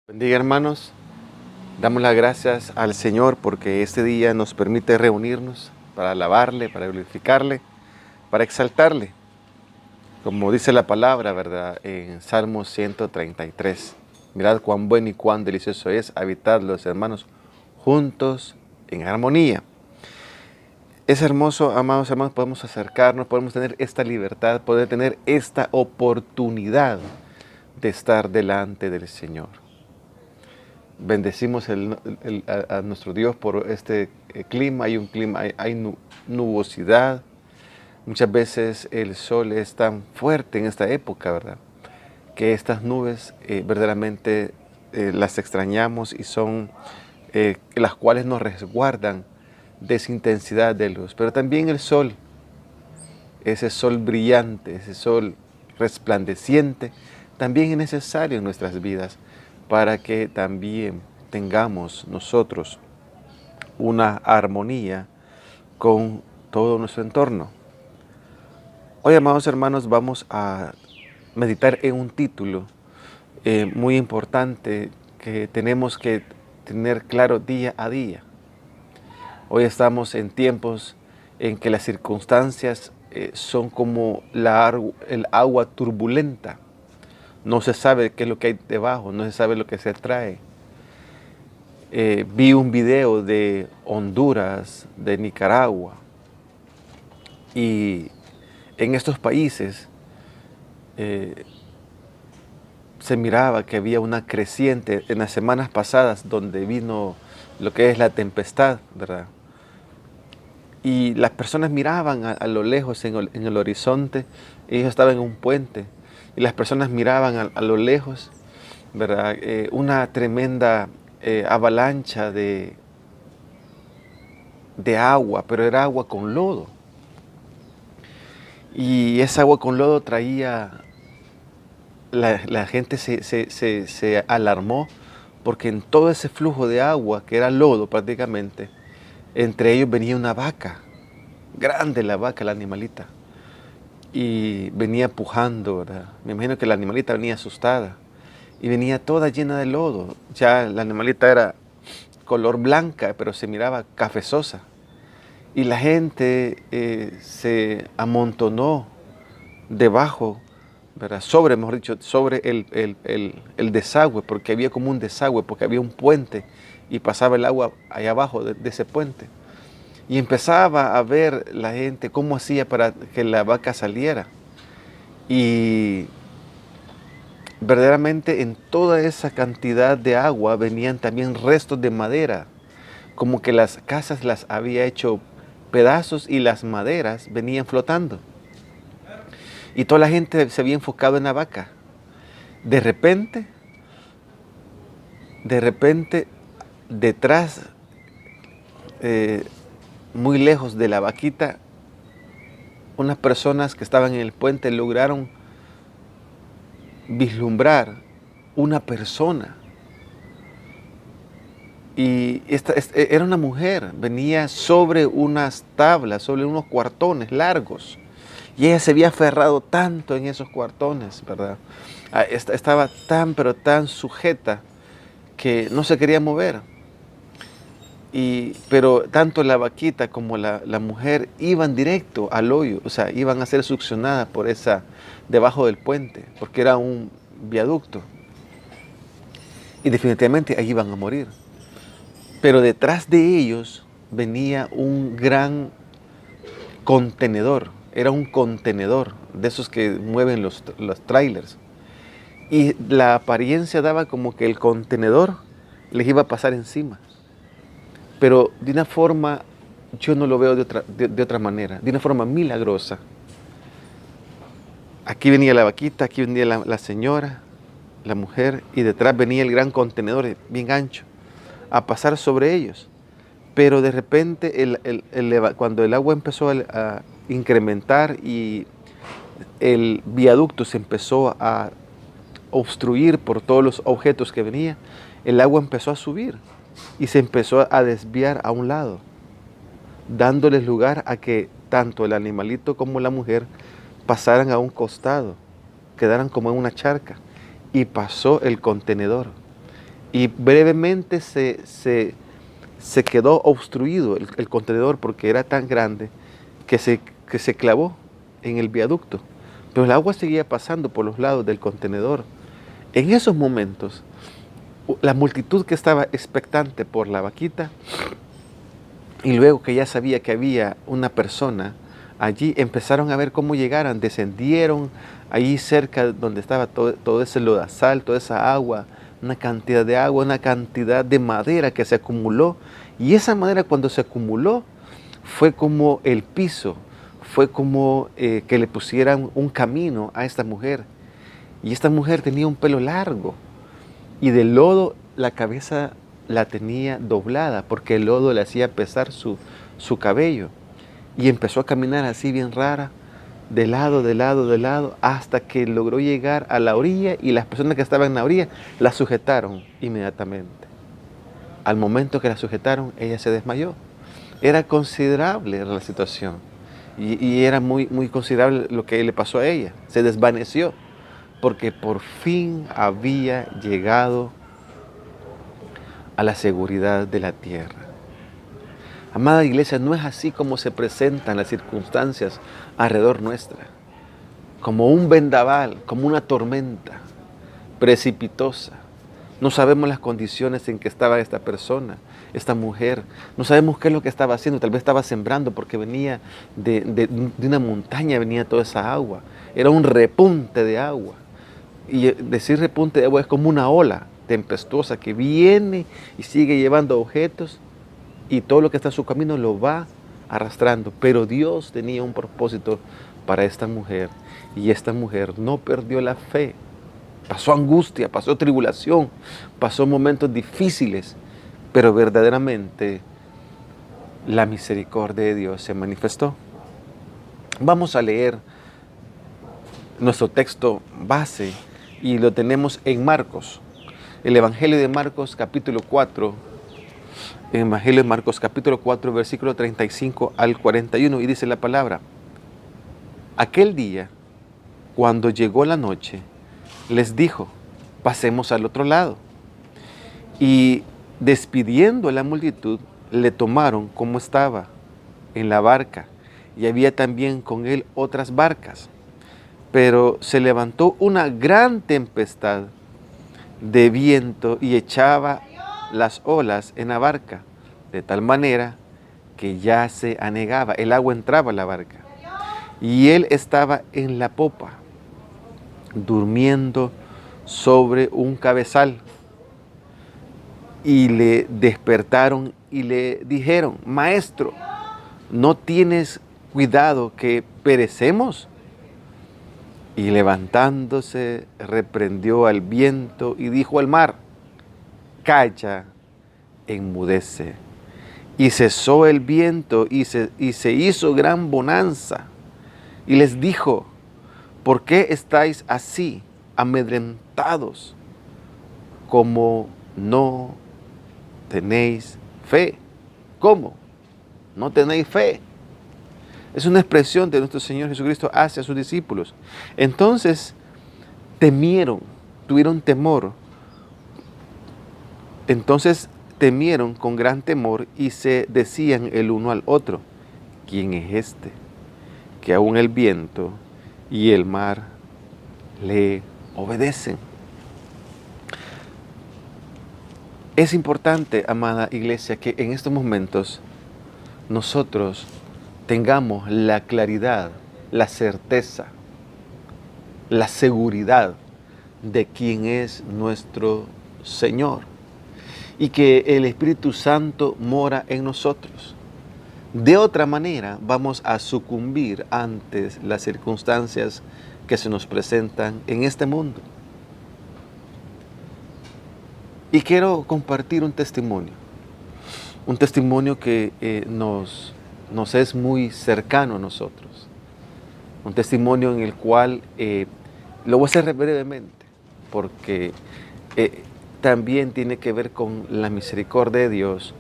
Bendiga, hermanos, damos las gracias al Señor porque este día nos permite reunirnos para alabarle, para glorificarle, para exaltarle, como dice la palabra, ¿verdad? En Salmo 133. Mirad cuán bueno y cuán delicioso es habitar los hermanos juntos en armonía. Es hermoso, amados hermanos, podemos acercarnos, podemos tener esta libertad, poder tener esta oportunidad de estar delante del Señor. Bendecimos a nuestro Dios por este clima. Hay un clima, hay nubosidad. Muchas veces el sol es tan fuerte en esta época, ¿verdad? Que estas nubes verdaderamente las extrañamos y son las cuales nos resguardan de esa intensidad de luz. Pero también el sol, ese sol brillante, ese sol resplandeciente, también es necesario en nuestras vidas para que también tengamos nosotros una armonía con todo nuestro entorno. Hoy, amados hermanos, vamos a meditar en un título muy importante que tenemos que tener claro día a día. Hoy estamos en tiempos en que las circunstancias son como el agua turbulenta. No se sabe qué es lo que hay debajo, no se sabe lo que se trae. Vi un video de Honduras, de Nicaragua, y en estos países se miraba que había una creciente en las semanas pasadas donde vino lo que es la tempestad, ¿verdad? Y las personas miraban a lo lejos en el horizonte. Ellos estaban en un puente y las personas miraban a lo lejos, ¿verdad? Una tremenda avalancha de agua, pero era agua con lodo. Y esa agua con lodo traía, la gente se alarmó porque en todo ese flujo de agua, que era lodo prácticamente, entre ellos venía una vaca, grande la vaca, la animalita, y venía pujando, ¿verdad? Me imagino que la animalita venía asustada y venía toda llena de lodo. Ya la animalita era color blanca, pero se miraba cafezosa. Y la gente se amontonó debajo, ¿verdad? Mejor dicho, sobre el desagüe, porque había como un desagüe, porque había un puente y pasaba el agua allá abajo de ese puente. Y empezaba a ver la gente cómo hacía para que la vaca saliera. Y verdaderamente en toda esa cantidad de agua venían también restos de madera, como que las casas las había hecho pedazos y las maderas venían flotando. Y toda la gente se había enfocado en la vaca. De repente, detrás, muy lejos de la vaquita, unas personas que estaban en el puente lograron vislumbrar una persona. Y era una mujer, venía sobre unas tablas, sobre unos cuartones largos. Y ella se había aferrado tanto en esos cuartones, ¿verdad? Estaba tan, pero tan sujeta que no se quería mover. Pero tanto la vaquita como la mujer iban directo al hoyo, o sea, iban a ser succionadas por debajo del puente, porque era un viaducto. Y definitivamente allí iban a morir. Pero detrás de ellos venía un gran contenedor. Era un contenedor de esos que mueven los trailers. Y la apariencia daba como que el contenedor les iba a pasar encima. Pero de una forma, yo no lo veo de otra manera, de una forma milagrosa. Aquí venía la vaquita, aquí venía la señora, la mujer, y detrás venía el gran contenedor bien ancho a pasar sobre ellos. Pero de repente, cuando el agua empezó a incrementar y el viaducto se empezó a obstruir por todos los objetos que venía, el agua empezó a subir y se empezó a desviar a un lado, dándoles lugar a que tanto el animalito como la mujer pasaran a un costado, quedaran como en una charca, y pasó el contenedor. y brevemente se quedó obstruido el contenedor porque era tan grande que se clavó en el viaducto. Pero el agua seguía pasando por los lados del contenedor. En esos momentos, la multitud que estaba expectante por la vaquita, y luego que ya sabía que había una persona allí, empezaron a ver cómo llegaran, descendieron allí cerca donde estaba todo ese lodazal, toda esa agua, una cantidad de agua, una cantidad de madera que se acumuló. Y esa madera, cuando se acumuló, fue como el piso, fue como que le pusieran un camino a esta mujer. Y esta mujer tenía un pelo largo y del lodo la cabeza la tenía doblada porque el lodo le hacía pesar su cabello. Y empezó a caminar así bien rara, de lado, de lado, de lado, hasta que logró llegar a la orilla y las personas que estaban en la orilla la sujetaron inmediatamente. Al momento que la sujetaron, ella se desmayó. Era considerable la situación y era muy, muy considerable lo que le pasó a ella. Se desvaneció porque por fin había llegado a la seguridad de la tierra. Amada iglesia, no es así como se presentan las circunstancias alrededor nuestra, como un vendaval, como una tormenta precipitosa. No sabemos las condiciones en que estaba esta persona, esta mujer. No sabemos qué es lo que estaba haciendo. Tal vez estaba sembrando porque venía de una montaña, venía toda esa agua. Era un repunte de agua. Y decir repunte de agua es como una ola tempestuosa que viene y sigue llevando objetos y todo lo que está en su camino lo va arrastrando. Pero Dios tenía un propósito para esta mujer y esta mujer no perdió la fe. Pasó angustia, pasó tribulación, pasó momentos difíciles, pero verdaderamente la misericordia de Dios se manifestó. Vamos a leer nuestro texto base y lo tenemos en Marcos, el Evangelio de Marcos capítulo 4, Evangelio de Marcos capítulo 4, versículo 35 al 41, y dice la palabra: aquel día, cuando llegó la noche, les dijo, pasemos al otro lado. Y despidiendo a la multitud, le tomaron como estaba, en la barca, y había también con él otras barcas. Pero se levantó una gran tempestad de viento y echaba las olas en la barca, de tal manera que ya se anegaba, el agua entraba a la barca. Y él estaba en la popa, durmiendo sobre un cabezal. Y le despertaron y le dijeron, maestro, ¿no tienes cuidado que perecemos? Y levantándose, reprendió al viento y dijo al mar, calla, enmudece. Y cesó el viento y se hizo gran bonanza. Y les dijo, ¿por qué estáis así amedrentados? Como no tenéis fe. ¿Cómo? No tenéis fe. Es una expresión de nuestro Señor Jesucristo hacia sus discípulos. Entonces temieron, tuvieron temor. Entonces temieron con gran temor y se decían el uno al otro, ¿quién es este? Que aún el viento y el mar le obedecen. Es importante, amada iglesia, que en estos momentos nosotros tengamos la claridad, la certeza, la seguridad de quién es nuestro Señor y que el Espíritu Santo mora en nosotros. De otra manera vamos a sucumbir ante las circunstancias que se nos presentan en este mundo. Y quiero compartir un testimonio que nos es muy cercano a nosotros, un testimonio en el cual lo voy a hacer brevemente, porque también tiene que ver con la misericordia de Dios,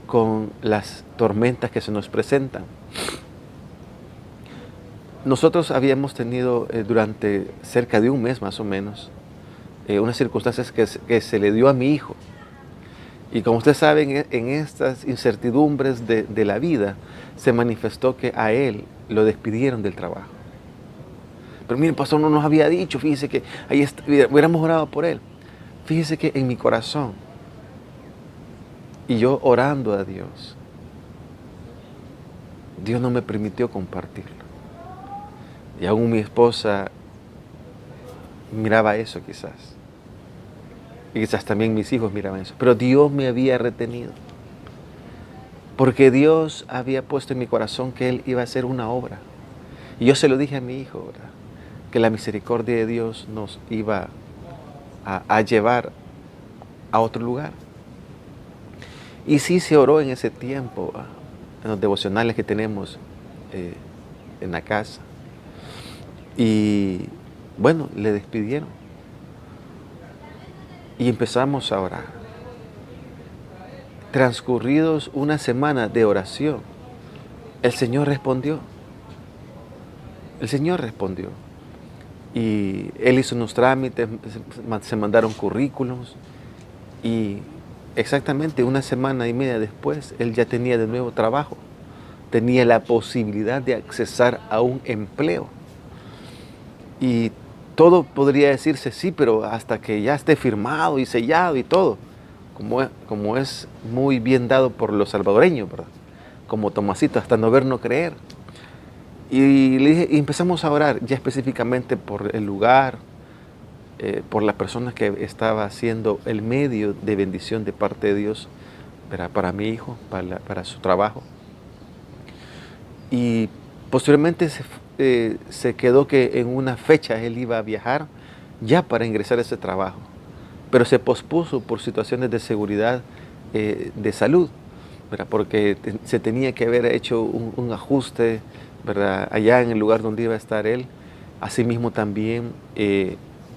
con las tormentas que se nos presentan. Nosotros habíamos tenido durante cerca de un mes más o menos, unas circunstancias que se le dio a mi hijo. Y como ustedes saben, en estas incertidumbres de la vida, se manifestó que a él lo despidieron del trabajo. Pero mire, el pastor no nos había dicho, fíjese que hubiéramos orado por él. Fíjese que en mi corazón, y yo orando a Dios, Dios no me permitió compartirlo. Y aún mi esposa miraba eso quizás. Y quizás también mis hijos miraban eso. Pero Dios me había retenido. Porque Dios había puesto en mi corazón que Él iba a hacer una obra. Y yo se lo dije a mi hijo, ¿verdad? Que la misericordia de Dios nos iba a llevar a otro lugar. Y sí se oró en ese tiempo, en los devocionales que tenemos en la casa. Y bueno, le despidieron. Y empezamos a orar. Transcurridos una semana de oración, el Señor respondió. El Señor respondió. Y Él hizo unos trámites, se mandaron currículums. Y exactamente una semana y media después, Él ya tenía de nuevo trabajo. Tenía la posibilidad de accesar a un empleo. Y todo podría decirse, sí, pero hasta que ya esté firmado y sellado y todo, como es muy bien dado por los salvadoreños, ¿verdad? Como Tomasito, hasta no ver, no creer. Y le dije, y empezamos a orar ya específicamente por el lugar, por la persona que estaba haciendo el medio de bendición de parte de Dios, ¿verdad? Para mi hijo, para su trabajo. Y posteriormente se quedó que en una fecha él iba a viajar ya para ingresar a ese trabajo, pero se pospuso por situaciones de seguridad, de salud, ¿verdad? Porque se tenía que haber hecho un ajuste, ¿verdad? Allá en el lugar donde iba a estar él. Asimismo también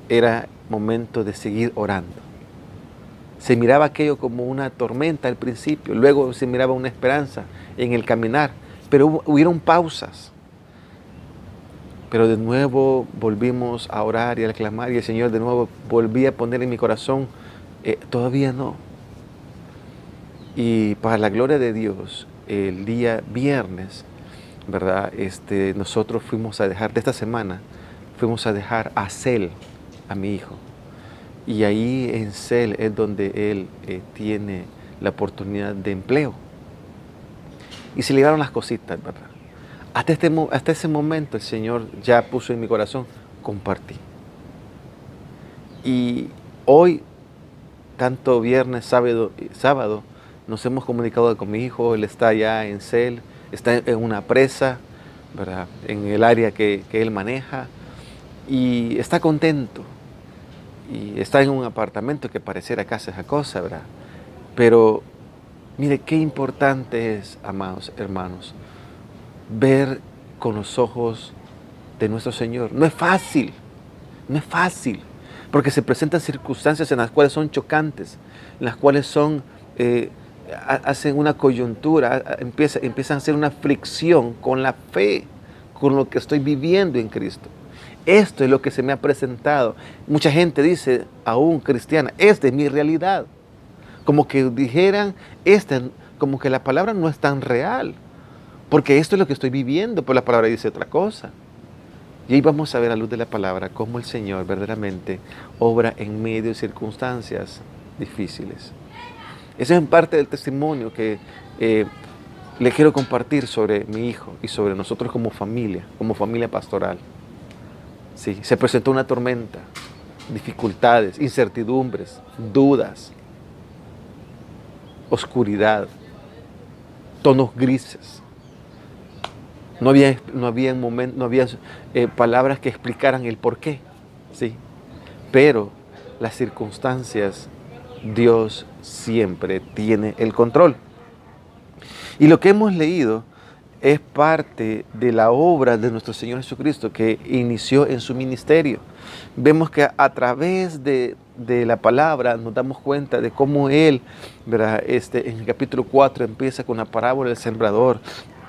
era momento de seguir orando. Se miraba aquello como una tormenta al principio, luego se miraba una esperanza en el caminar, pero hubieron pausas. Pero de nuevo volvimos a orar y a clamar, y el Señor de nuevo volvía a poner en mi corazón, todavía no. Y para la gloria de Dios, el día viernes, ¿verdad? Nosotros fuimos a dejar, de esta semana, fuimos a dejar a Cel, a mi hijo. Y ahí en Cel es donde él tiene la oportunidad de empleo. Y se le llevaron las cositas, ¿verdad? Hasta ese momento el Señor ya puso en mi corazón, compartí. Y hoy, tanto viernes, sábado, nos hemos comunicado con mi hijo. Él está allá en Cel, está en una presa, ¿verdad? En el área que él maneja, y está contento. Y está en un apartamento que pareciera casa esa cosa, ¿verdad? Pero mire qué importante es, amados hermanos, ver con los ojos de nuestro Señor. No es fácil, no es fácil, porque se presentan circunstancias en las cuales son chocantes, en las cuales hacen una coyuntura, empiezan a hacer una fricción con la fe, con lo que estoy viviendo en Cristo. Esto es lo que se me ha presentado. Mucha gente dice, aún cristiana, esta es mi realidad. Como que dijeran, como que la palabra no es tan real, porque esto es lo que estoy viviendo, pero la palabra dice otra cosa. Y ahí vamos a ver a la luz de la palabra cómo el Señor verdaderamente obra en medio de circunstancias difíciles. Ese es en parte del testimonio que le quiero compartir sobre mi hijo y sobre nosotros como familia pastoral. Sí, se presentó una tormenta, dificultades, incertidumbres, dudas, oscuridad, tonos grises. No había palabras que explicaran el por qué, ¿sí? Pero las circunstancias, Dios siempre tiene el control. Y lo que hemos leído es parte de la obra de nuestro Señor Jesucristo que inició en su ministerio. Vemos que a través de la palabra nos damos cuenta de cómo Él, ¿verdad? En el capítulo 4 empieza con la parábola del sembrador.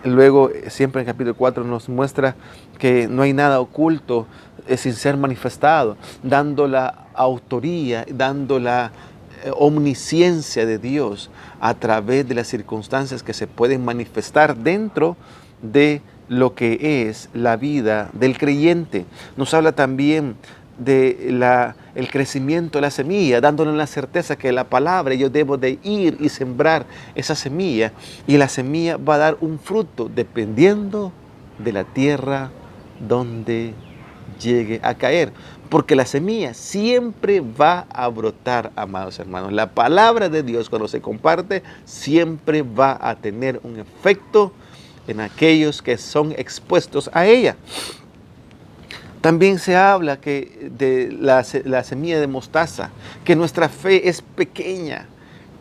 Luego, siempre en el capítulo 4 nos muestra que no hay nada oculto sin ser manifestado, dando la autoría, dando omnisciencia de Dios a través de las circunstancias que se pueden manifestar dentro de lo que es la vida del creyente. Nos habla también de el crecimiento de la semilla, dándonos la certeza que la palabra, yo debo de ir y sembrar esa semilla, y la semilla va a dar un fruto dependiendo de la tierra donde llegue a caer. Porque la semilla siempre va a brotar, amados hermanos. La palabra de Dios, cuando se comparte, siempre va a tener un efecto en aquellos que son expuestos a ella. También se habla de la semilla de mostaza, que nuestra fe es pequeña,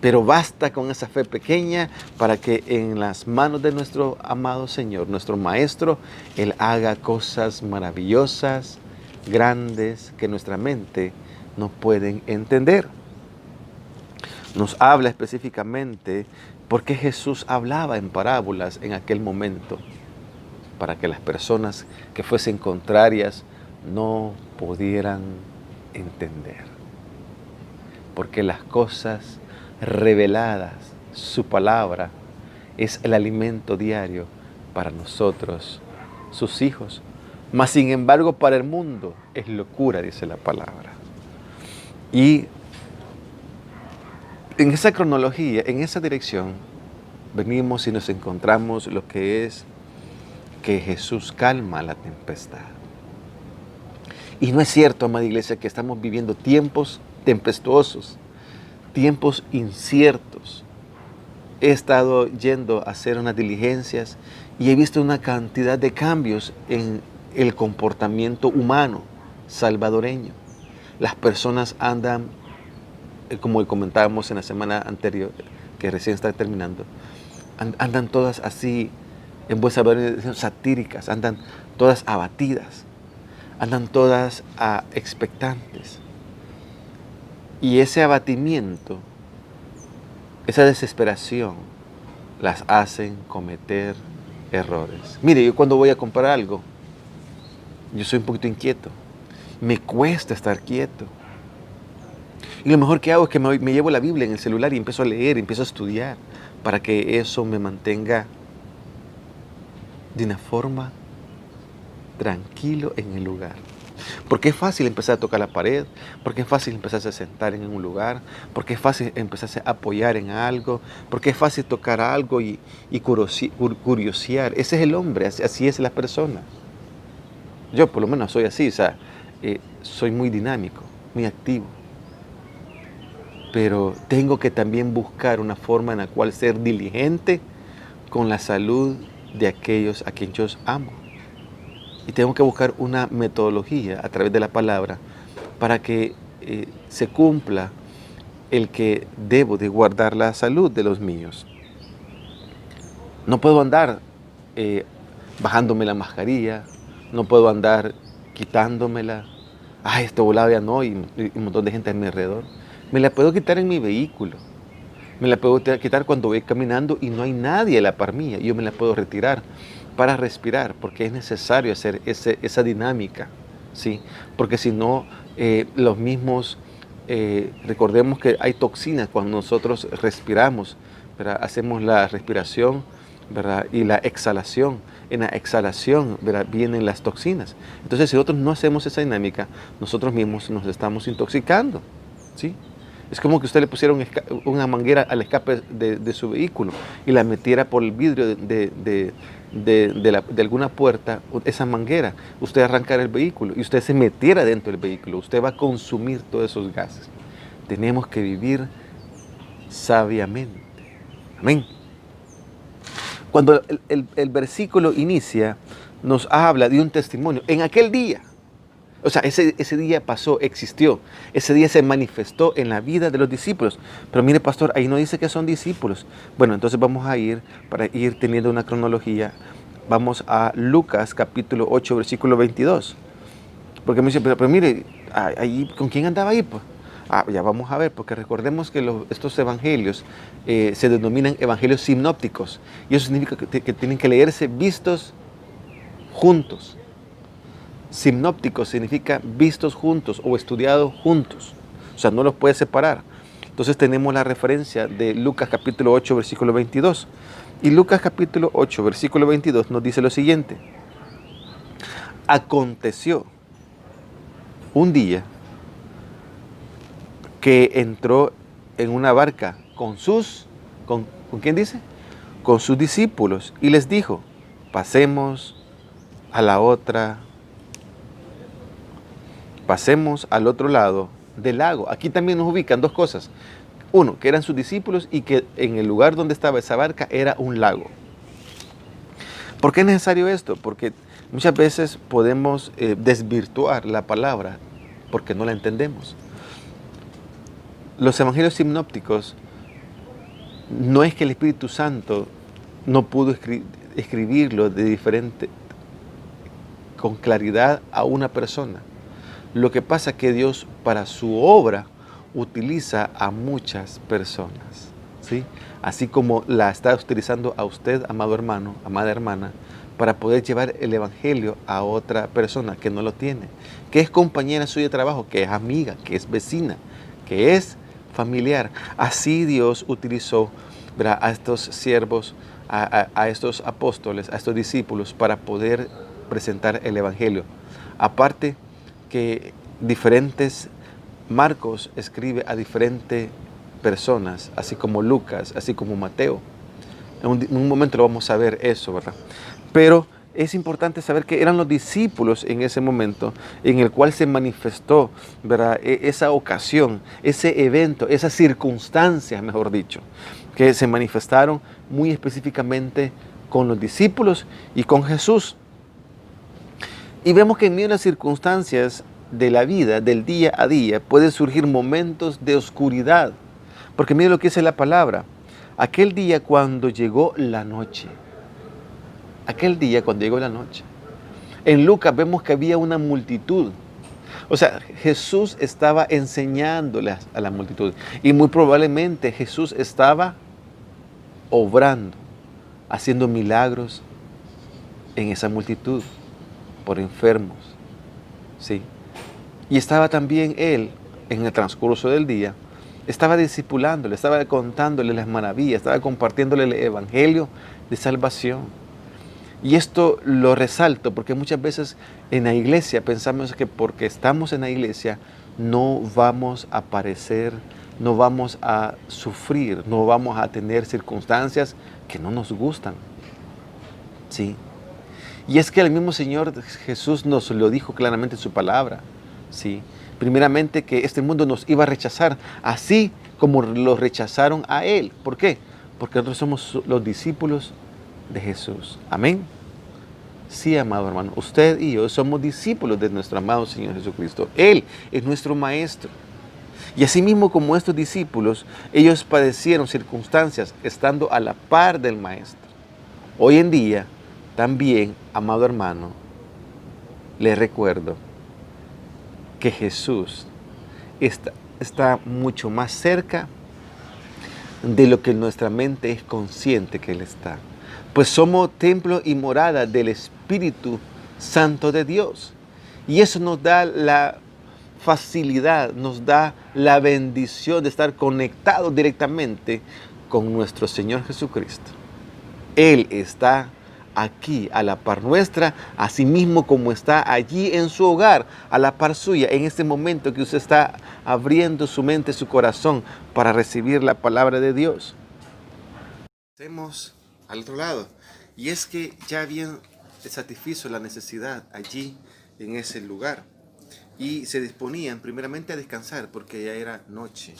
pero basta con esa fe pequeña para que en las manos de nuestro amado Señor, nuestro Maestro, Él haga cosas maravillosas, grandes, que nuestra mente no pueden entender. Nos habla específicamente por qué Jesús hablaba en parábolas en aquel momento, para que las personas que fuesen contrarias no pudieran entender. Porque las cosas reveladas, su palabra, es el alimento diario para nosotros, sus hijos. Mas sin embargo para el mundo es locura, dice la palabra. Y en esa cronología, en esa dirección, venimos y nos encontramos lo que es que Jesús calma la tempestad. Y no es cierto, amada iglesia, que estamos viviendo tiempos tempestuosos, tiempos inciertos. He estado yendo a hacer unas diligencias y he visto una cantidad de cambios en el comportamiento humano salvadoreño. Las personas andan, como comentábamos en la semana anterior, que recién está terminando, andan todas así, en buen salvadoreño, satíricas, andan todas abatidas, andan todas expectantes. Y ese abatimiento, esa desesperación, las hacen cometer errores. Mire, yo cuando voy a comprar algo, yo soy un poquito inquieto. Me cuesta estar quieto. Y lo mejor que hago es que me llevo la Biblia en el celular y empiezo a leer, empiezo a estudiar, para que eso me mantenga de una forma tranquilo en el lugar. Porque es fácil empezar a tocar la pared, porque es fácil empezarse a sentar en un lugar, porque es fácil empezarse a apoyar en algo, porque es fácil tocar algo y curiosear. Ese es el hombre, así es la persona. Yo por lo menos soy así, o sea, soy muy dinámico, muy activo. Pero tengo que también buscar una forma en la cual ser diligente con la salud de aquellos a quienes yo amo. Y tengo que buscar una metodología a través de la palabra para que se cumpla el que debo de guardar la salud de los míos. No puedo andar bajándome la mascarilla, no puedo andar quitándomela. Ay, esto volado ya no, y un montón de gente a mi alrededor. Me la puedo quitar en mi vehículo. Me la puedo quitar cuando voy caminando y no hay nadie a la par mía. Yo me la puedo retirar para respirar, porque es necesario hacer esa dinámica, ¿sí? Porque si no, los mismos, recordemos que hay toxinas cuando nosotros respiramos, ¿verdad? Hacemos la respiración, ¿verdad? Y la exhalación. En la exhalación, ¿verdad? Vienen las toxinas. Entonces, si nosotros no hacemos esa dinámica, nosotros mismos nos estamos intoxicando, ¿sí? Es como que usted le pusiera una manguera al escape de su vehículo y la metiera por el vidrio de alguna puerta, esa manguera. Usted arrancara el vehículo y usted se metiera dentro del vehículo. Usted va a consumir todos esos gases. Tenemos que vivir sabiamente. Amén. Cuando el versículo inicia, nos habla de un testimonio. En aquel día, o sea, ese día pasó, existió. Ese día se manifestó en la vida de los discípulos. Pero mire, pastor, ahí no dice que son discípulos. Bueno, entonces vamos a ir, para ir teniendo una cronología, vamos a Lucas capítulo 8, versículo 22. Porque me dice, pero mire, ahí, ¿con quién andaba ahí? Pues? Ya vamos a ver, porque recordemos que estos evangelios se denominan evangelios sinópticos. Y eso significa que tienen que leerse vistos juntos. Sinópticos significa vistos juntos o estudiados juntos. O sea, no los puedes separar. Entonces tenemos la referencia de Lucas capítulo 8, versículo 22. Y Lucas capítulo 8, versículo 22 nos dice lo siguiente. Aconteció un día que entró en una barca ¿con quién dice? Con sus discípulos y les dijo, pasemos al otro lado del lago. Aquí también nos ubican dos cosas. Uno, que eran sus discípulos y que en el lugar donde estaba esa barca era un lago. ¿Por qué es necesario esto? Porque muchas veces podemos desvirtuar la palabra porque no la entendemos. Los evangelios sinópticos no es que el Espíritu Santo no pudo escribirlo con claridad a una persona. Lo que pasa es que Dios para su obra utiliza a muchas personas, ¿sí? Así como la está utilizando a usted, amado hermano, amada hermana, para poder llevar el evangelio a otra persona que no lo tiene, que es compañera suya de trabajo, que es amiga, que es vecina, que es familiar. Así Dios utilizó, ¿verdad?, a estos siervos, a estos apóstoles, a estos discípulos para poder presentar el evangelio. Aparte que Marcos escribe a diferentes personas, así como Lucas, así como Mateo. En un momento lo vamos a ver eso, ¿verdad? Pero es importante saber que eran los discípulos en ese momento en el cual se manifestó, ¿verdad?, esa ocasión, ese evento, esas circunstancias, mejor dicho, que se manifestaron muy específicamente con los discípulos y con Jesús. Y vemos que en medio de las circunstancias de la vida, del día a día, pueden surgir momentos de oscuridad. Porque mire lo que dice la palabra. Aquel día cuando llegó la noche. Aquel día cuando llegó la noche. En Lucas vemos que había una multitud. O sea, Jesús estaba enseñándole a la multitud. Y muy probablemente Jesús estaba obrando, haciendo milagros en esa multitud, por enfermos. ¿Sí? Y estaba también él, en el transcurso del día, estaba discipulándole, estaba contándole las maravillas, estaba compartiéndole el evangelio de salvación. Y esto lo resalto porque muchas veces en la iglesia pensamos que porque estamos en la iglesia no vamos a padecer, no vamos a sufrir, no vamos a tener circunstancias que no nos gustan. ¿Sí? Y es que el mismo Señor Jesús nos lo dijo claramente en su palabra. ¿Sí? Primeramente que este mundo nos iba a rechazar, así como lo rechazaron a Él. ¿Por qué? Porque nosotros somos los discípulos de Jesús. Amén. Sí, amado hermano, usted y yo somos discípulos de nuestro amado Señor Jesucristo. Él es nuestro Maestro. Y asimismo como estos discípulos, ellos padecieron circunstancias estando a la par del Maestro. Hoy en día, también, amado hermano, les recuerdo que Jesús está mucho más cerca de lo que nuestra mente es consciente que Él está. Pues somos templo y morada del Espíritu Santo de Dios. Y eso nos da la facilidad, nos da la bendición de estar conectados directamente con nuestro Señor Jesucristo. Él está aquí a la par nuestra, así mismo como está allí en su hogar, a la par suya, en este momento que usted está abriendo su mente, su corazón para recibir la palabra de Dios. Hacemos al otro lado, y es que ya habían satisfizo la necesidad allí en ese lugar, y se disponían primeramente a descansar porque ya era noche.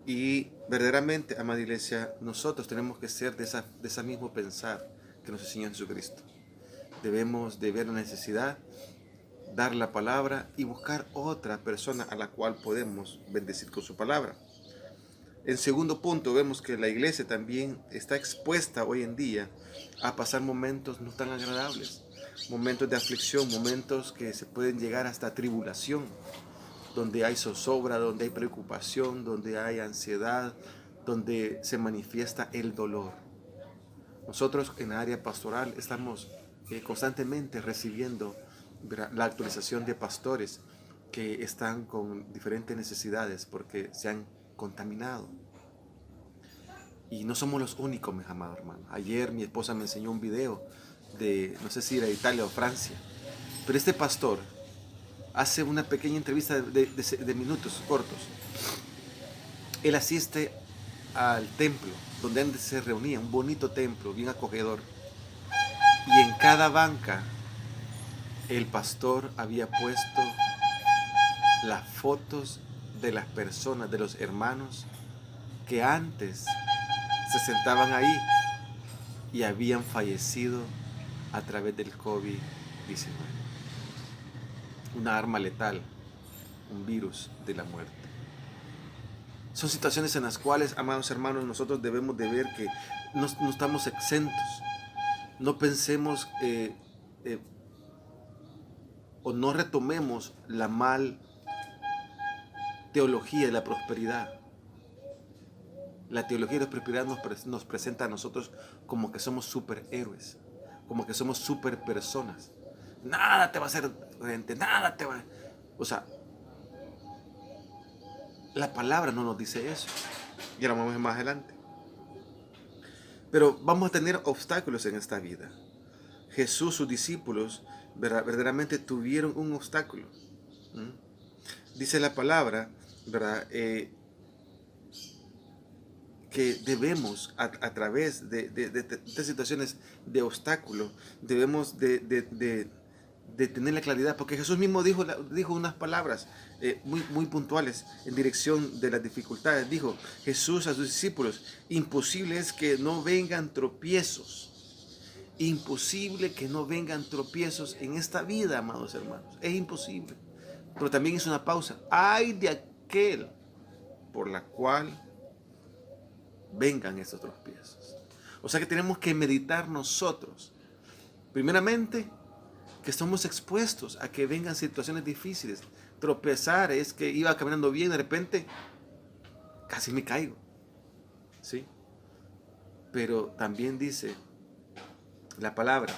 Y verdaderamente, amada iglesia, nosotros tenemos que ser de esa mismo pensar que nuestro Señor Jesucristo. Debemos de ver la necesidad, dar la palabra y buscar otra persona a la cual podemos bendecir con su palabra. En segundo punto, vemos que la iglesia también está expuesta hoy en día a pasar momentos no tan agradables, momentos de aflicción, momentos que se pueden llegar hasta tribulación, donde hay zozobra, donde hay preocupación, donde hay ansiedad, donde se manifiesta el dolor. Nosotros en la área pastoral estamos constantemente recibiendo la actualización de pastores que están con diferentes necesidades porque se han contaminado. Y no somos los únicos, mis amados hermanos. Ayer mi esposa me enseñó un video de, no sé si era de Italia o Francia, pero este pastor hace una pequeña entrevista de minutos cortos. Él asiste al templo donde antes se reunía, un bonito templo, bien acogedor. Y en cada banca el pastor había puesto las fotos de las personas, de los hermanos que antes se sentaban ahí y habían fallecido a través del COVID-19. Una arma letal, un virus de la muerte. Son situaciones en las cuales, amados hermanos, nosotros debemos de ver que no estamos exentos. No pensemos o no retomemos la mal teología de la prosperidad. La teología de la prosperidad nos presenta a nosotros como que somos superhéroes, como que somos super personas. Nada te va a hacer frente, nada te va... O sea, la palabra no nos dice eso. Y ahora vamos más adelante. Pero vamos a tener obstáculos en esta vida. Jesús, sus discípulos, verdaderamente tuvieron un obstáculo. Dice la palabra, ¿verdad? Que debemos, a través de situaciones de obstáculo, debemos de tener la claridad, porque Jesús mismo dijo unas palabras muy puntuales en dirección de las dificultades. Dijo Jesús a sus discípulos: imposible es que no vengan tropiezos. Imposible que no vengan tropiezos en esta vida, amados hermanos. Es imposible. Pero también hizo una pausa. Ay de aquel por la cual vengan estos tropiezos. O sea que tenemos que meditar nosotros. Primeramente, que estamos expuestos a que vengan situaciones difíciles. Tropezar es que iba caminando bien, de repente casi me caigo. ¿Sí? Pero también dice la palabra: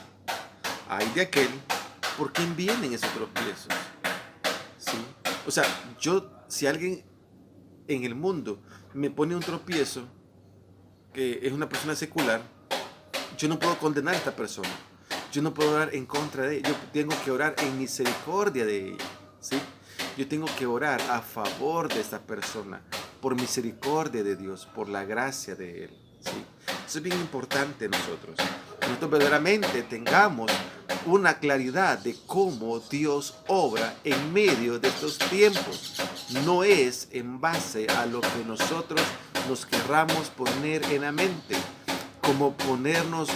ay de aquel por quien vienen esos tropiezos. ¿Sí? O sea, si alguien en el mundo me pone un tropiezo, que es una persona secular, yo no puedo condenar a esta persona. Yo no puedo orar en contra de ella. Yo tengo que orar en misericordia de ella. ¿Sí? Yo tengo que orar a favor de esta persona, por misericordia de Dios, por la gracia de Él. ¿Sí? Eso es bien importante nosotros. Nosotros verdaderamente tengamos una claridad de cómo Dios obra en medio de estos tiempos. No es en base a lo que nosotros nos querramos poner en la mente, como ponernos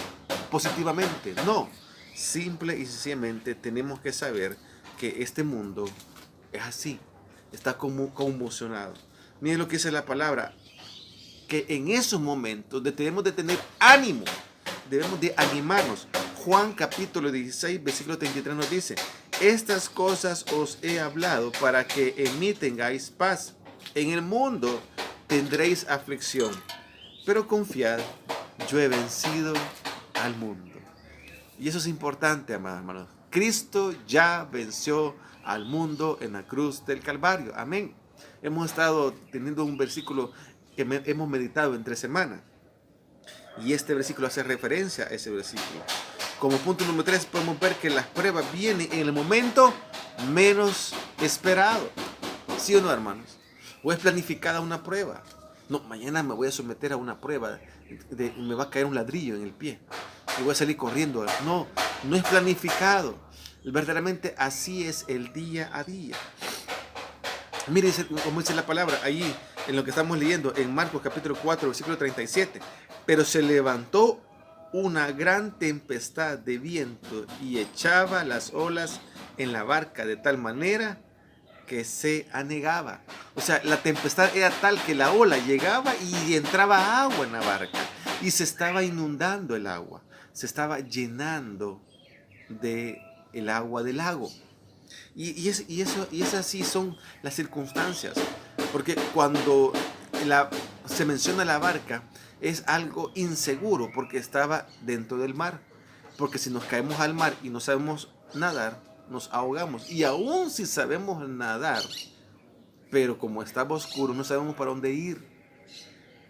positivamente. No, simple y sencillamente tenemos que saber que este mundo es así, está conmocionado. Miren lo que dice la palabra, que en esos momentos debemos de tener ánimo, debemos de animarnos. Juan capítulo 16, versículo 33 nos dice: estas cosas os he hablado para que en mí tengáis paz. En el mundo tendréis aflicción, pero confiad, yo he vencido al mundo. Y eso es importante, amados hermanos. Cristo ya venció al mundo en la cruz del Calvario. Amén. Hemos estado teniendo un versículo que hemos meditado entre semanas. Y este versículo hace referencia a ese versículo. Como punto número 3 podemos ver que las pruebas vienen en el momento menos esperado. ¿Sí o no, hermanos? ¿O es planificada una prueba? No, mañana me voy a someter a una prueba, me va a caer un ladrillo en el pie y voy a salir corriendo. No, no es planificado. Verdaderamente así es el día a día. Mire, como dice la palabra allí en lo que estamos leyendo en Marcos capítulo 4, versículo 37. Pero se levantó una gran tempestad de viento y echaba las olas en la barca de tal manera que se anegaba. O sea, la tempestad era tal que la ola llegaba y entraba agua en la barca y se estaba inundando el agua, se estaba llenando de el agua del lago. Y es así son las circunstancias, porque cuando se menciona la barca es algo inseguro porque estaba dentro del mar, porque si nos caemos al mar y no sabemos nadar, nos ahogamos. Y aún si sabemos nadar, pero como estaba oscuro no sabemos para dónde ir.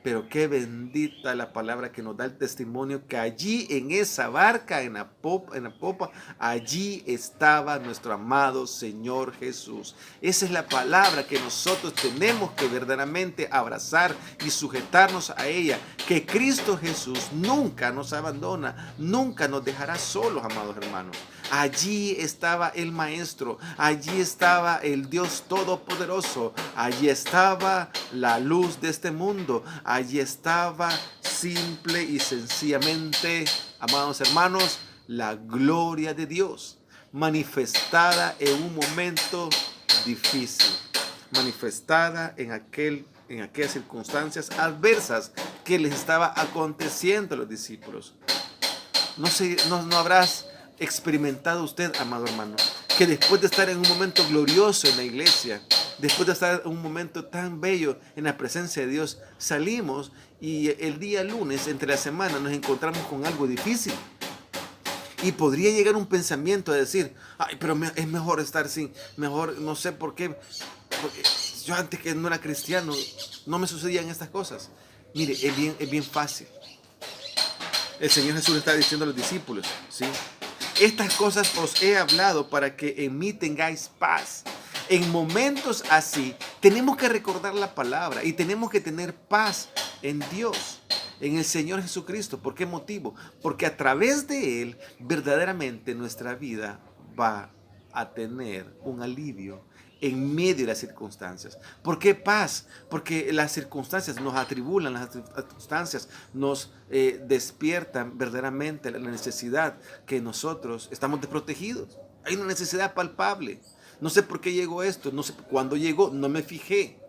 Pero qué bendita la palabra que nos da el testimonio que allí en esa barca, en la popa, allí estaba nuestro amado Señor Jesús. Esa es la palabra que nosotros tenemos que verdaderamente abrazar y sujetarnos a ella. Que Cristo Jesús nunca nos abandona, nunca nos dejará solos, amados hermanos. Allí estaba el Maestro, allí estaba el Dios Todopoderoso, allí estaba la luz de este mundo, allí estaba simple y sencillamente, amados hermanos, la gloria de Dios manifestada en un momento difícil, manifestada en aquellas circunstancias adversas que les estaba aconteciendo a los discípulos. No habrás experimentado usted, amado hermano, que después de estar en un momento glorioso en la iglesia, después de estar en un momento tan bello en la presencia de Dios, salimos y el día lunes, entre la semana, nos encontramos con algo difícil? Y podría llegar un pensamiento de decir, ay, pero es mejor estar sin, mejor, no sé por qué, porque yo antes que no era cristiano, no me sucedían estas cosas. Mire, es bien fácil. El Señor Jesús le está diciendo a los discípulos, ¿sí? Estas cosas os he hablado para que en mí tengáis paz. En momentos así, tenemos que recordar la palabra y tenemos que tener paz en Dios, en el Señor Jesucristo. ¿Por qué motivo? Porque a través de Él, verdaderamente nuestra vida va a tener un alivio en medio de las circunstancias. ¿Por qué paz? Porque las circunstancias nos atribulan, las circunstancias nos despiertan verdaderamente la necesidad que nosotros estamos desprotegidos. Hay una necesidad palpable. No sé por qué llegó esto, no sé cuándo llegó, no me fijé.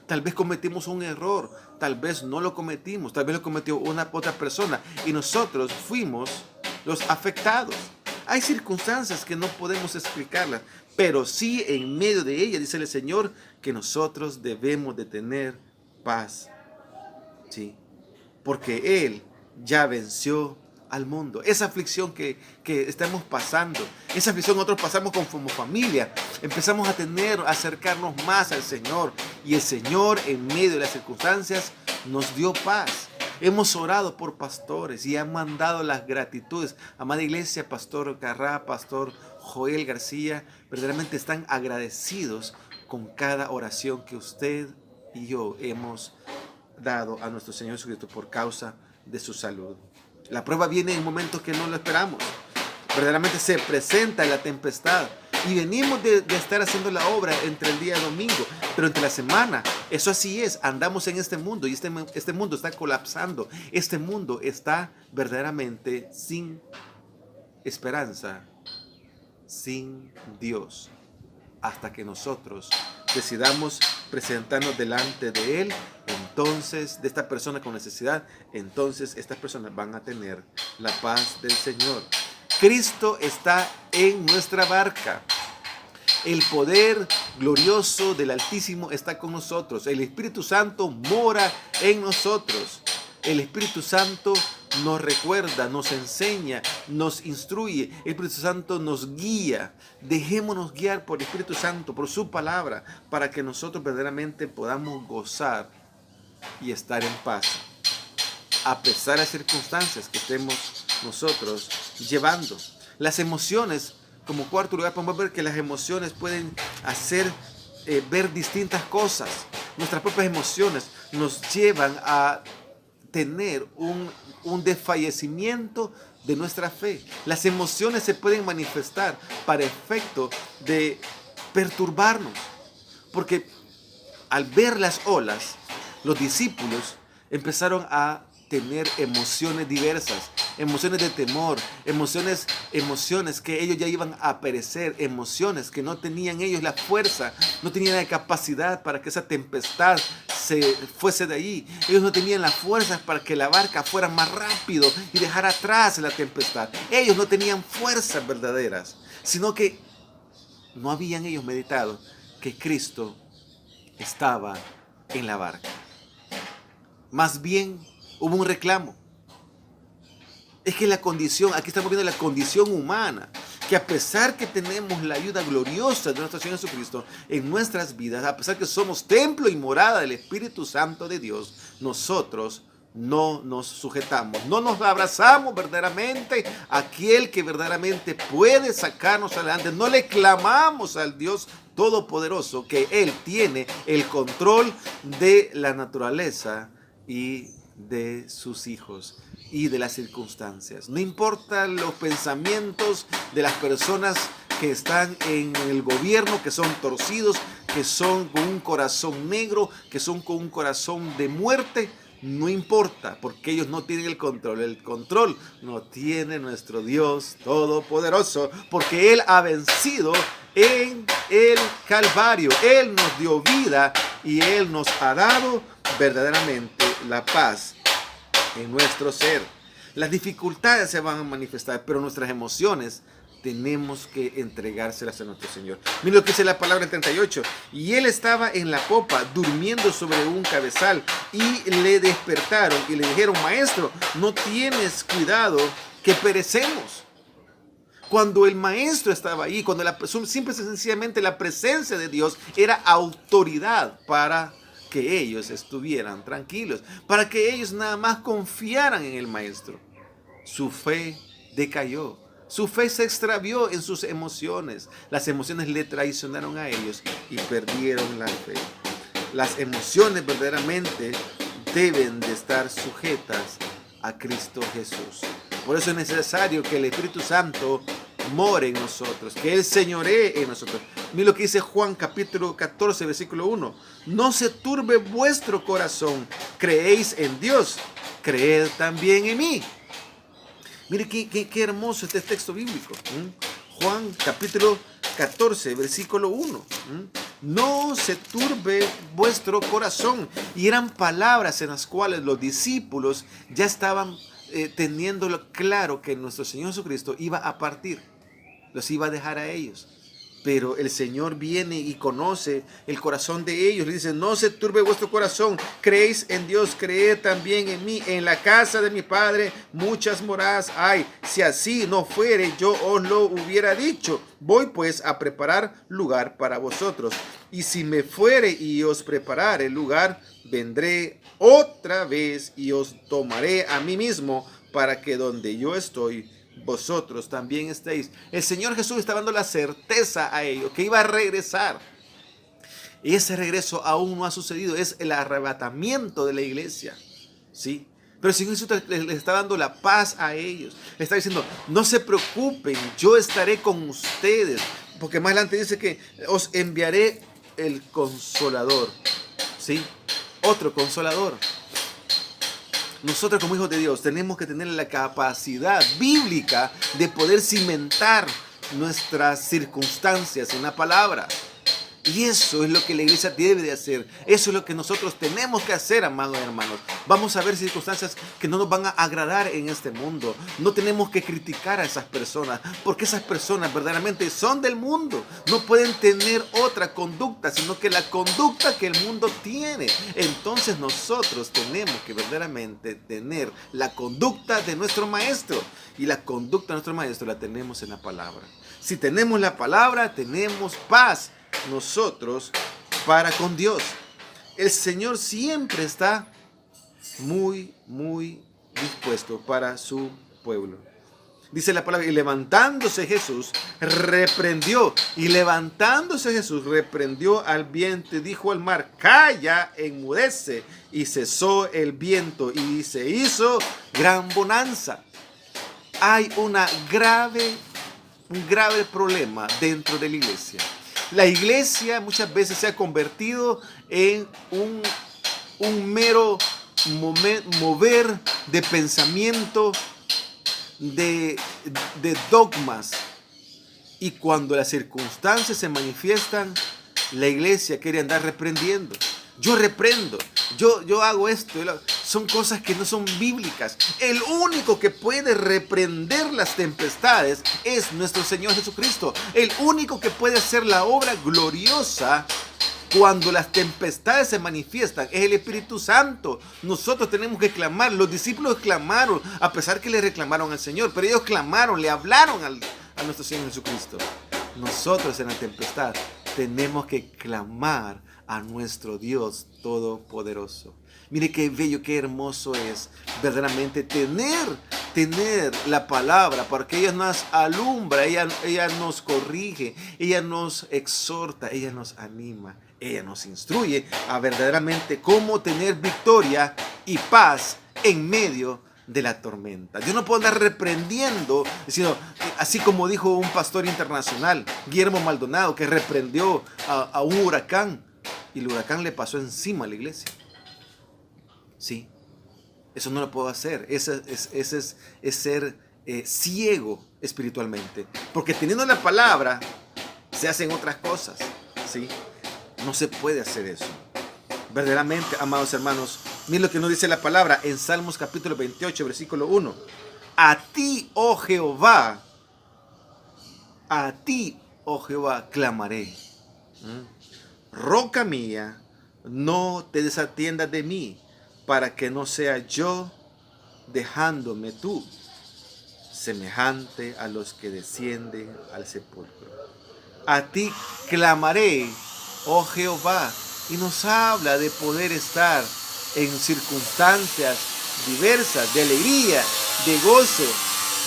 Tal vez cometimos un error, tal vez no lo cometimos, tal vez lo cometió otra persona y nosotros fuimos los afectados. Hay circunstancias que no podemos explicarlas, pero sí en medio de ellas dice el Señor que nosotros debemos de tener paz. Sí, porque Él ya venció al mundo. Esa aflicción que estamos pasando, esa aflicción nosotros pasamos como familia, empezamos a acercarnos más al Señor y el Señor en medio de las circunstancias nos dio paz. Hemos orado por pastores y han mandado las gratitudes. Amada iglesia, Pastor Carrá, Pastor Joel García, verdaderamente están agradecidos con cada oración que usted y yo hemos dado a nuestro Señor Jesucristo por causa de su salud. La prueba viene en momentos que no lo esperamos. Verdaderamente se presenta la tempestad y venimos de estar haciendo la obra entre el día domingo, pero entre la semana, eso así es, andamos en este mundo y este mundo está colapsando, este mundo está verdaderamente sin esperanza, sin Dios, hasta que nosotros decidamos presentarnos delante de Él. Entonces, de esta persona con necesidad, entonces estas personas van a tener la paz del Señor. Cristo está en nuestra barca. El poder glorioso del Altísimo está con nosotros. El Espíritu Santo mora en nosotros. El Espíritu Santo nos recuerda, nos enseña, nos instruye. El Espíritu Santo nos guía. Dejémonos guiar por el Espíritu Santo, por su palabra, para que nosotros verdaderamente podamos gozar y estar en paz, a pesar de las circunstancias que estemos nosotros llevando. Las emociones, como cuarto lugar, podemos ver que las emociones pueden hacer ver distintas cosas. Nuestras propias emociones nos llevan a tener un desfallecimiento de nuestra fe. Las emociones se pueden manifestar para efecto de perturbarnos, porque al ver las olas, los discípulos empezaron a tener emociones diversas, emociones de temor, emociones que ellos ya iban a perecer, emociones que no tenían ellos la fuerza, no tenían la capacidad para que esa tempestad se fuese de allí. Ellos no tenían la fuerza para que la barca fuera más rápido y dejara atrás la tempestad. Ellos no tenían fuerzas verdaderas, sino que no habían ellos meditado que Cristo estaba en la barca. Más bien hubo un reclamo. Es que la condición, aquí estamos viendo la condición humana. que a pesar que tenemos la ayuda gloriosa de nuestro Señor Jesucristo en nuestras vidas, a pesar que somos templo y morada del Espíritu Santo de Dios, nosotros no nos sujetamos, no nos abrazamos verdaderamente a aquel que verdaderamente puede sacarnos adelante, no le clamamos al Dios Todopoderoso, que Él tiene el control de la naturaleza y de sus hijos y de las circunstancias. No importa los pensamientos de las personas que están en el gobierno, que son torcidos, que son con un corazón negro, que son con un corazón de muerte. No importa, porque ellos no tienen el control. El control no tiene nuestro Dios Todopoderoso, porque Él ha vencido en el Calvario. Él nos dio vida y Él nos ha dado verdaderamente la paz en nuestro ser. Las dificultades se van a manifestar, pero nuestras emociones tenemos que entregárselas a nuestro Señor. Mira lo que dice la palabra en 38. Y él estaba en la popa, durmiendo sobre un cabezal, y le despertaron y le dijeron: Maestro, ¿no tienes cuidado que perecemos? Cuando el maestro estaba ahí, cuando simple y sencillamente la presencia de Dios era autoridad para que ellos estuvieran tranquilos, para que ellos nada más confiaran en el maestro. Su fe decayó. Su fe se extravió en sus emociones. Las emociones le traicionaron a ellos y perdieron la fe. Las emociones verdaderamente deben de estar sujetas a Cristo Jesús. Por eso es necesario que el Espíritu Santo more en nosotros, que Él señoree en nosotros. Mira lo que dice Juan capítulo 14, versículo 1. No se turbe vuestro corazón. Creéis en Dios, creed también en mí. Mire qué hermoso este texto bíblico. Juan capítulo 14, versículo 1. No se turbe vuestro corazón. Y eran palabras en las cuales los discípulos ya estaban teniendo claro que nuestro Señor Jesucristo iba a partir. Los iba a dejar a ellos. Pero el Señor viene y conoce el corazón de ellos. Le dice: no se turbe vuestro corazón. Creéis en Dios, creed también en mí. En la casa de mi Padre muchas moradas hay. Si así no fuere, yo os lo hubiera dicho. Voy pues a preparar lugar para vosotros. Y si me fuere y os preparare lugar, vendré otra vez y os tomaré a mí mismo, para que donde yo estoy, vosotros también estéis. El Señor Jesús está dando la certeza a ellos que iba a regresar. Y ese regreso aún no ha sucedido. Es el arrebatamiento de la iglesia, ¿sí? Pero el Señor Jesús les está dando la paz a ellos. Les está diciendo: no se preocupen, yo estaré con ustedes. Porque más adelante dice que os enviaré el Consolador, ¿sí? Otro Consolador. Nosotros como hijos de Dios tenemos que tener la capacidad bíblica de poder cimentar nuestras circunstancias en la palabra. Y eso es lo que la iglesia debe de hacer. Eso es lo que nosotros tenemos que hacer, amados hermanos. Vamos a ver circunstancias que no nos van a agradar en este mundo. No tenemos que criticar a esas personas, porque esas personas verdaderamente son del mundo. No pueden tener otra conducta, sino que la conducta que el mundo tiene. Entonces nosotros tenemos que verdaderamente tener la conducta de nuestro maestro. Y la conducta de nuestro maestro la tenemos en la palabra. Si tenemos la palabra, tenemos paz nosotros para con Dios. El Señor siempre está muy dispuesto para su pueblo. Dice la palabra: y levantándose Jesús reprendió. Y levantándose Jesús reprendió al viento y dijo al mar: calla, enmudece. Y cesó el viento y se hizo gran bonanza. Hay un grave problema dentro de la iglesia. La iglesia muchas veces se ha convertido en un mero mover de pensamiento, de dogmas. Y cuando las circunstancias se manifiestan, la iglesia quiere andar reprendiendo. Yo reprendo, yo hago esto. Son cosas que no son bíblicas. El único que puede reprender las tempestades es nuestro Señor Jesucristo. El único que puede hacer la obra gloriosa cuando las tempestades se manifiestan es el Espíritu Santo. Nosotros tenemos que clamar. Los discípulos clamaron, a pesar que le reclamaron al Señor, pero ellos clamaron, le hablaron al a nuestro Señor Jesucristo. Nosotros en la tempestad tenemos que clamar a nuestro Dios Todopoderoso. Mire qué bello, qué hermoso es verdaderamente tener la palabra, porque ella nos alumbra, ella nos corrige, ella nos exhorta, ella nos anima, ella nos instruye a verdaderamente cómo tener victoria y paz en medio de la tormenta. Yo no puedo andar reprendiendo, sino así como dijo un pastor internacional, Guillermo Maldonado, que reprendió a un huracán y el huracán le pasó encima a la iglesia. Sí, eso no lo puedo hacer. Ese es ser ciego espiritualmente. Porque teniendo la palabra se hacen otras cosas. ¿Sí? No se puede hacer eso. Verdaderamente, amados hermanos, miren lo que nos dice la palabra en Salmos capítulo 28, versículo 1. A ti, oh Jehová, clamaré. Roca mía, no te desatiendas de mí, para que no sea yo dejándome tú, semejante a los que descienden al sepulcro. A ti clamaré, oh Jehová. Y nos habla de poder estar en circunstancias diversas, de alegría, de gozo,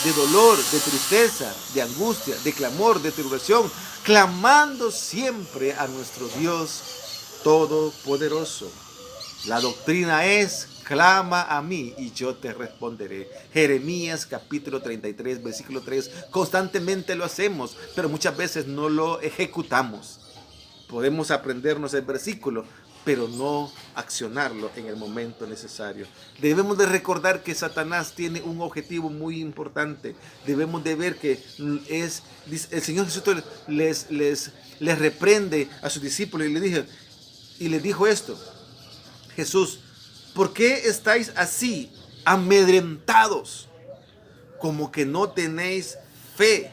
de dolor, de tristeza, de angustia, de clamor, de tribulación, clamando siempre a nuestro Dios Todopoderoso. La doctrina es: clama a mí y yo te responderé. Jeremías capítulo 33, versículo 3. Constantemente lo hacemos, pero muchas veces no lo ejecutamos. Podemos aprendernos el versículo, pero no accionarlo en el momento necesario. Debemos de recordar que Satanás tiene un objetivo muy importante. Debemos de ver que el Señor Jesús les reprende a sus discípulos y les dijo esto. Jesús: ¿por qué estáis así amedrentados? Como que no tenéis fe.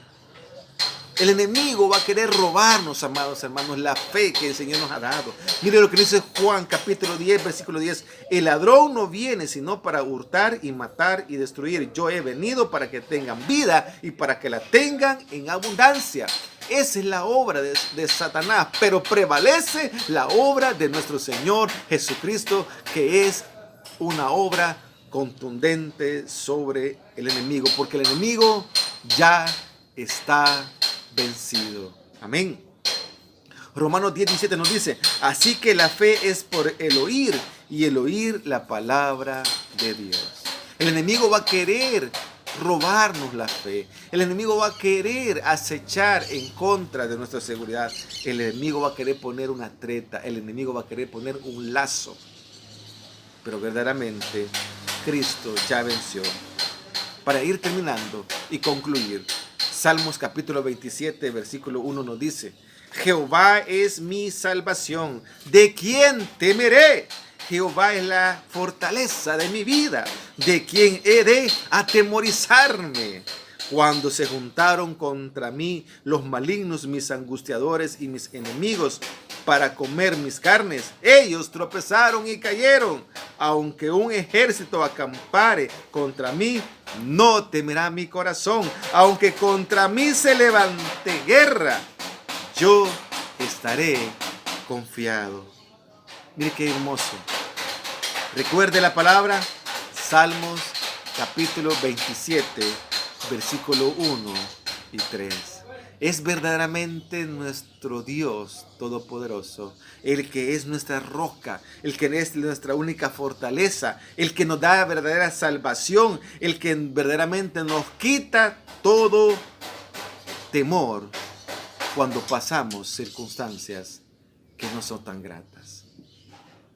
El enemigo va a querer robarnos, amados hermanos, la fe que el Señor nos ha dado. Mire lo que dice Juan capítulo 10, versículo 10. El ladrón no viene sino para hurtar y matar y destruir. Yo he venido para que tengan vida y para que la tengan en abundancia. Esa es la obra de Satanás, pero prevalece la obra de nuestro Señor Jesucristo, que es una obra contundente sobre el enemigo, porque el enemigo ya está vencido. Amén. Romanos 10:17 nos dice: así que la fe es por el oír, y el oír la palabra de Dios. El enemigo va a querer robarnos la fe. El enemigo va a querer acechar en contra de nuestra seguridad. El enemigo va a querer poner una treta. El enemigo va a querer poner un lazo. Pero verdaderamente Cristo ya venció. Para ir terminando y concluir, Salmos capítulo 27, versículo 1 nos dice: Jehová es mi salvación, ¿de quién temeré? Jehová es la fortaleza de mi vida, ¿de quién he de atemorizarme? Cuando se juntaron contra mí los malignos, mis angustiadores y mis enemigos, para comer mis carnes, ellos tropezaron y cayeron. Aunque un ejército acampare contra mí, no temerá mi corazón. Aunque contra mí se levante guerra, yo estaré confiado. Mire qué hermoso. Recuerde la palabra, Salmos capítulo 27, versículo 1 y 3. Es verdaderamente nuestro Dios Todopoderoso, el que es nuestra roca, el que es nuestra única fortaleza, el que nos da verdadera salvación, el que verdaderamente nos quita todo temor cuando pasamos circunstancias que no son tan gratas.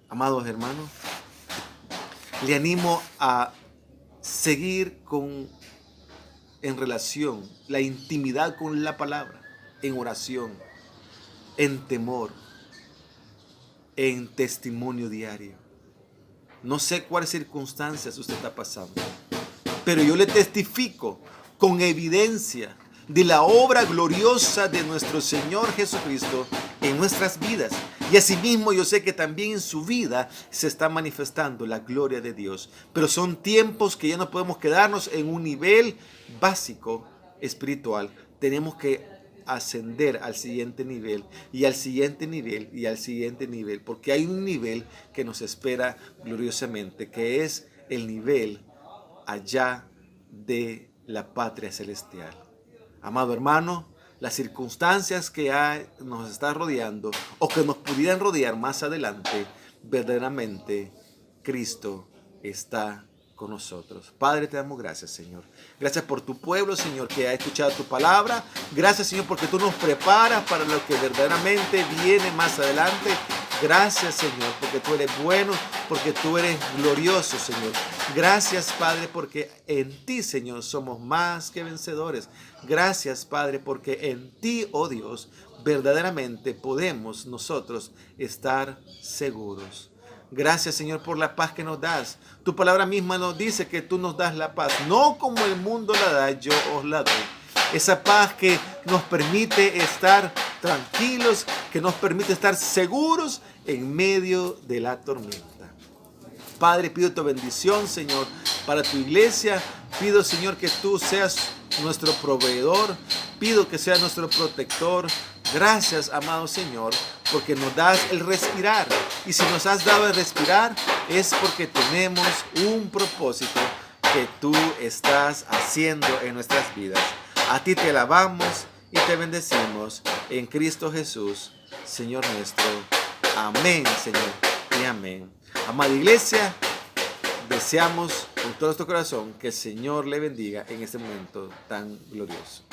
Amados hermanos, le animo a seguir en relación, la intimidad con la palabra, en oración, en temor, en testimonio diario. No sé cuáles circunstancias usted está pasando, pero yo le testifico con evidencia de la obra gloriosa de nuestro Señor Jesucristo en nuestras vidas. Y asimismo yo sé que también en su vida se está manifestando la gloria de Dios. Pero son tiempos que ya no podemos quedarnos en un nivel básico espiritual, tenemos que ascender al siguiente nivel y al siguiente nivel y al siguiente nivel, porque hay un nivel que nos espera gloriosamente, que es el nivel allá de la patria celestial. Amado hermano, las circunstancias que nos están rodeando o que nos pudieran rodear más adelante, verdaderamente Cristo está con nosotros. Padre, te damos gracias, Señor. Gracias por tu pueblo, Señor, que ha escuchado tu palabra. Gracias, Señor, porque tú nos preparas para lo que verdaderamente viene más adelante. Gracias, Señor, porque tú eres bueno, porque tú eres glorioso, Señor. Gracias, Padre, porque en ti, Señor, somos más que vencedores. Gracias, Padre, porque en ti, oh Dios, verdaderamente podemos nosotros estar seguros. Gracias, Señor, por la paz que nos das. Tu palabra misma nos dice que tú nos das la paz. No como el mundo la da, yo os la doy. Esa paz que nos permite estar tranquilos, que nos permite estar seguros en medio de la tormenta. Padre, pido tu bendición, Señor, para tu iglesia. Pido, Señor, que tú seas nuestro proveedor. Pido que seas nuestro protector. Gracias, amado Señor, porque nos das el respirar. Y si nos has dado el respirar, es porque tenemos un propósito que tú estás haciendo en nuestras vidas. A ti te alabamos y te bendecimos en Cristo Jesús, Señor nuestro. Amén, Señor, y amén. Amada iglesia, deseamos con todo nuestro corazón que el Señor le bendiga en este momento tan glorioso.